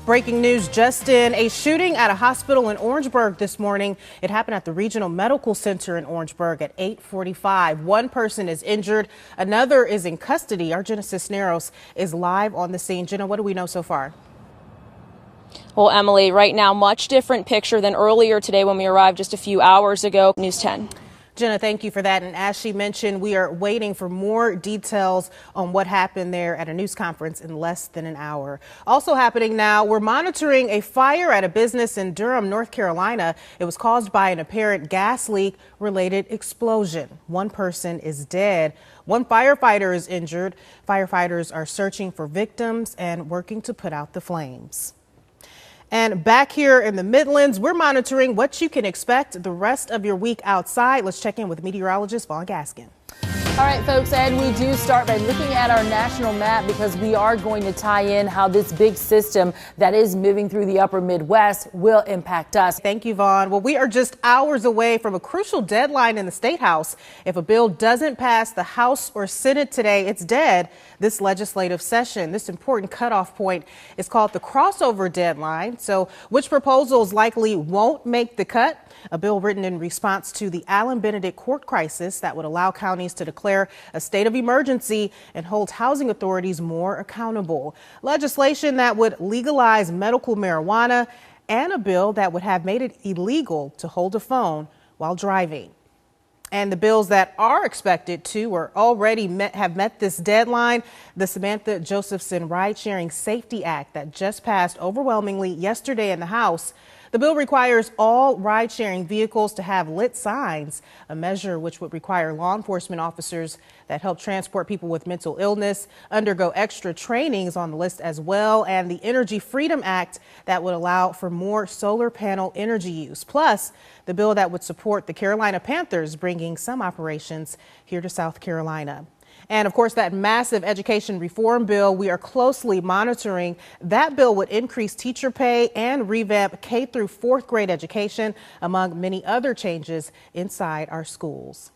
Breaking news just in. A shooting at a hospital in Orangeburg this morning. It happened at the Regional Medical Center in Orangeburg at 8:45. One person is injured. Another is in custody. Our Jenna Cisneros is live on the scene. Jenna, what do we know so far? Well, Emily, right now, much different picture than earlier today when we arrived just a few hours ago. News 10. Jenna, thank you for that. And as she mentioned, we are waiting for more details on what happened there at a news conference in less than an hour. Also happening now, we're monitoring a fire at a business in Durham, North Carolina. It was caused by an apparent gas leak related explosion. One person is dead. One firefighter is injured. Firefighters are searching for victims and working to put out the flames. And back here in the Midlands, we're monitoring what you can expect the rest of your week outside. Let's check in with meteorologist Vaughn Gaskin. All right, folks, and we do start by looking at our national map because we are going to tie in how this big system that is moving through the upper Midwest will impact us. Thank you, Vaughn. Well, we are just hours away from a crucial deadline in the State House. If a bill doesn't pass the House or Senate today, it's dead this legislative session. This important cutoff point is called the crossover deadline. So which proposals likely won't make the cut? A bill written in response to the Allen Benedict court crisis that would allow counties to declare a state of emergency and hold housing authorities more accountable. Legislation that would legalize medical marijuana and a bill that would have made it illegal to hold a phone while driving. And the bills that are expected to or already have met this deadline, the Samantha Josephson Ride-Sharing Safety Act that just passed overwhelmingly yesterday in the House. The bill requires all ride-sharing vehicles to have lit signs, a measure which would require law enforcement officers that help transport people with mental illness undergo extra trainings on the list as well, and the Energy Freedom Act that would allow for more solar panel energy use. Plus, the bill that would support the Carolina Panthers bringing some operations here to South Carolina. And of course, that massive education reform bill, we are closely monitoring. That bill would increase teacher pay and revamp K through 4th grade education, among many other changes inside our schools.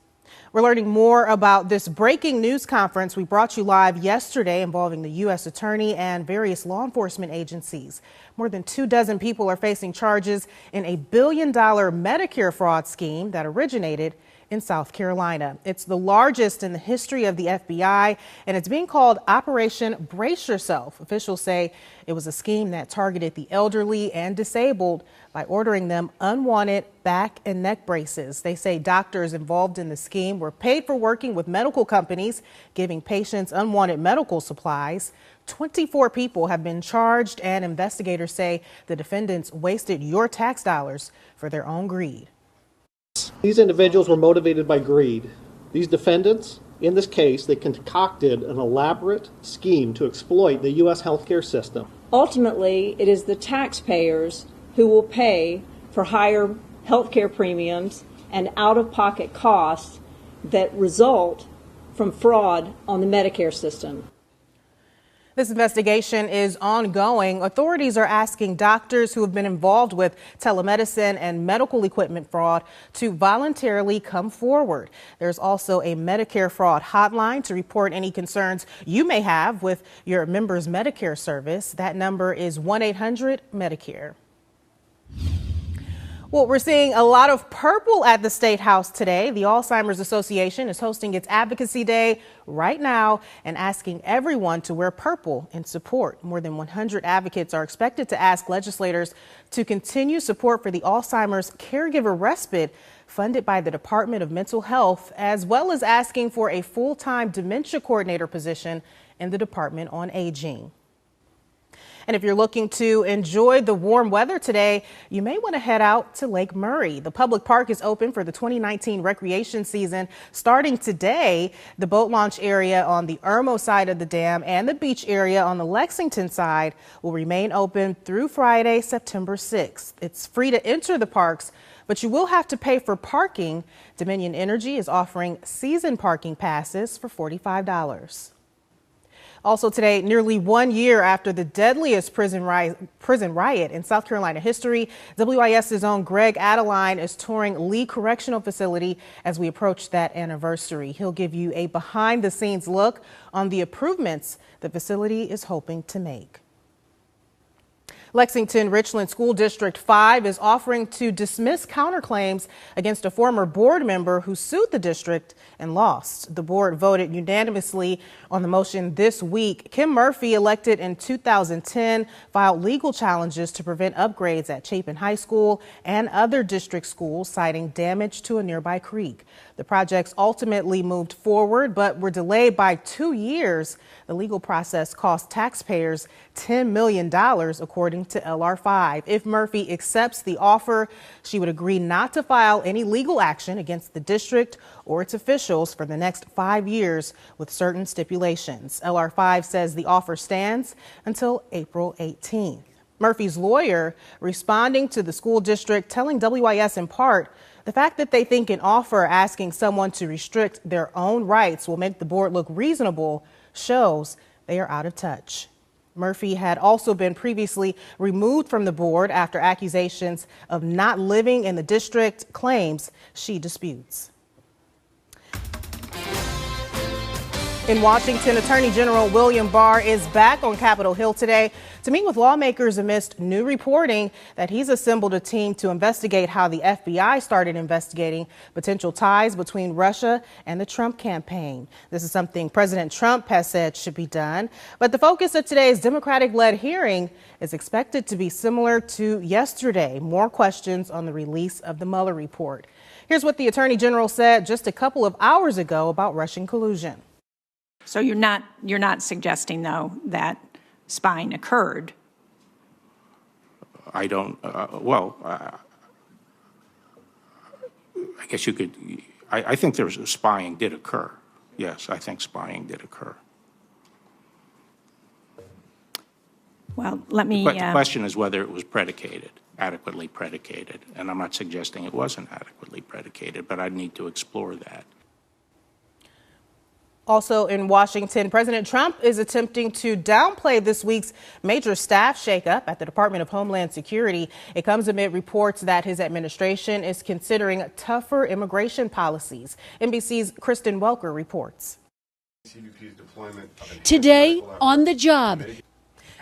We're learning more about this breaking news conference we brought you live yesterday involving the U.S. Attorney and various law enforcement agencies. More than 24 people are facing charges in a $1 billion Medicare fraud scheme that originated in South Carolina. It's the largest in the history of the FBI, and it's being called Operation Brace Yourself. Officials say it was a scheme that targeted the elderly and disabled by ordering them unwanted back and neck braces. They say doctors involved in the scheme were paid for working with medical companies, giving patients unwanted medical supplies. 24 people have been charged, and investigators say the defendants wasted your tax dollars for their own greed. These individuals were motivated by greed. These defendants, in this case, they concocted an elaborate scheme to exploit the U.S. healthcare system. Ultimately, it is the taxpayers who will pay for higher healthcare premiums and out-of-pocket costs that result from fraud on the Medicare system. This investigation is ongoing. Authorities are asking doctors who have been involved with telemedicine and medical equipment fraud to voluntarily come forward. There's also a Medicare fraud hotline to report any concerns you may have with your member's Medicare service. That number is 1-800-MEDICARE. Well, we're seeing a lot of purple at the State House today. The Alzheimer's Association is hosting its Advocacy Day right now and asking everyone to wear purple in support. More than 100 advocates are expected to ask legislators to continue support for the Alzheimer's Caregiver Respite funded by the Department of Mental Health, as well as asking for a full-time dementia coordinator position in the Department on Aging. And if you're looking to enjoy the warm weather today, you may want to head out to Lake Murray. The public park is open for the 2019 recreation season starting today. The boat launch area on the Irmo side of the dam and the beach area on the Lexington side will remain open through Friday, September 6th. It's free to enter the parks, but you will have to pay for parking. Dominion Energy is offering season parking passes for $45. Also today, nearly 1 year after the deadliest prison riot in South Carolina history, WIS's own Greg Adeline is touring Lee Correctional Facility as we approach that anniversary. He'll give you a behind-the-scenes look on the improvements the facility is hoping to make. Lexington Richland School District 5 is offering to dismiss counterclaims against a former board member who sued the district and lost. The board voted unanimously on the motion this week. Kim Murphy, elected in 2010, filed legal challenges to prevent upgrades at Chapin High School and other district schools, citing damage to a nearby creek. The projects ultimately moved forward, but were delayed by 2 years. The legal process cost taxpayers $10 million, according to LR5. If Murphy accepts the offer, she would agree not to file any legal action against the district or its officials for the next 5 years, with certain stipulations. LR5 says the offer stands until April 18th. Murphy's lawyer responding to the school district, telling WIS in part, the fact that they think an offer asking someone to restrict their own rights will make the board look reasonable shows they are out of touch. Murphy had also been previously removed from the board after accusations of not living in the district, claims she disputes. In Washington, Attorney General William Barr is back on Capitol Hill today to meet with lawmakers amidst new reporting that he's assembled a team to investigate how the FBI started investigating potential ties between Russia and the Trump campaign. This is something President Trump has said should be done. But the focus of today's Democratic-led hearing is expected to be similar to yesterday. More questions on the release of the Mueller report. Here's what the Attorney General said just a couple of hours ago about Russian collusion. So you're not suggesting, though, that spying occurred? I don't, I guess you could, I think there's spying did occur. Yes, I think spying did occur. Well, let me... But the question is whether it was adequately predicated. And I'm not suggesting it wasn't adequately predicated, but I'd need to explore that. Also in Washington, President Trump is attempting to downplay this week's major staff shakeup at the Department of Homeland Security. It comes amid reports that his administration is considering tougher immigration policies. NBC's Kristen Welker reports. Today on the job.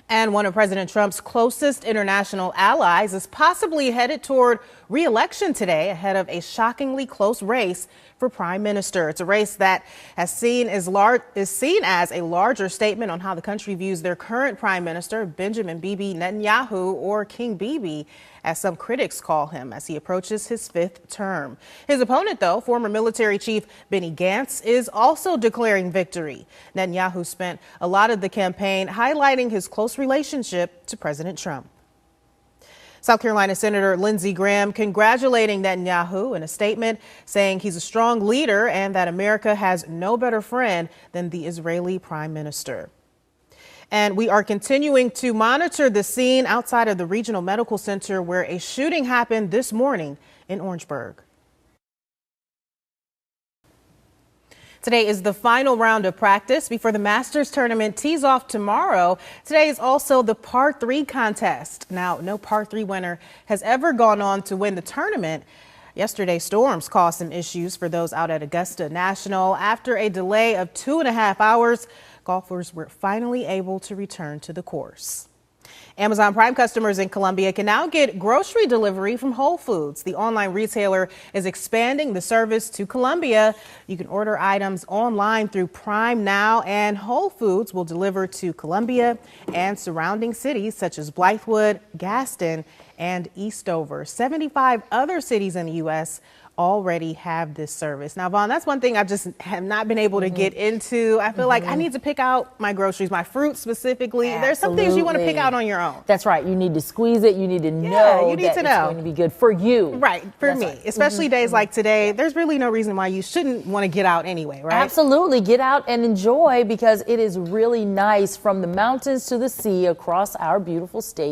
And one of President Trump's closest international allies is possibly headed toward re-election today ahead of a shockingly close race for prime minister. It's a race that is seen as a larger statement on how the country views their current prime minister, Benjamin Bibi Netanyahu, or King Bibi, as some critics call him, as he approaches his 5th term. His opponent, though, former military chief Benny Gantz, is also declaring victory. Netanyahu spent a lot of the campaign highlighting his close relationship to President Trump. South Carolina Senator Lindsey Graham congratulating Netanyahu in a statement, saying he's a strong leader and that America has no better friend than the Israeli prime minister. And we are continuing to monitor the scene outside of the Regional Medical Center where a shooting happened this morning in Orangeburg. Today is the final round of practice before the Masters tournament tees off tomorrow. Today is also the par 3 contest. Now, no par 3 winner has ever gone on to win the tournament. Yesterday's storms caused some issues for those out at Augusta National. After a delay of 2.5 hours, golfers were finally able to return to the course. Amazon Prime customers in Columbia can now get grocery delivery from Whole Foods. The online retailer is expanding the service to Columbia. You can order items online through Prime now, and Whole Foods will deliver to Columbia and surrounding cities such as Blythewood, Gaston, and Eastover. 75 other cities in the U.S. already have this service. Now, Vaughn, that's one thing I just have not been able to get into. I feel like I need to pick out my groceries, my fruit specifically. Absolutely. There's some things you want to pick out on your own. That's right. You need to squeeze it. You need to know you need that to it's know. going to be good for you. Right, for That's me. right. Especially days like today, there's really no reason why you shouldn't want to get out anyway, right? Absolutely. Get out and enjoy, because it is really nice from the mountains to the sea across our beautiful state.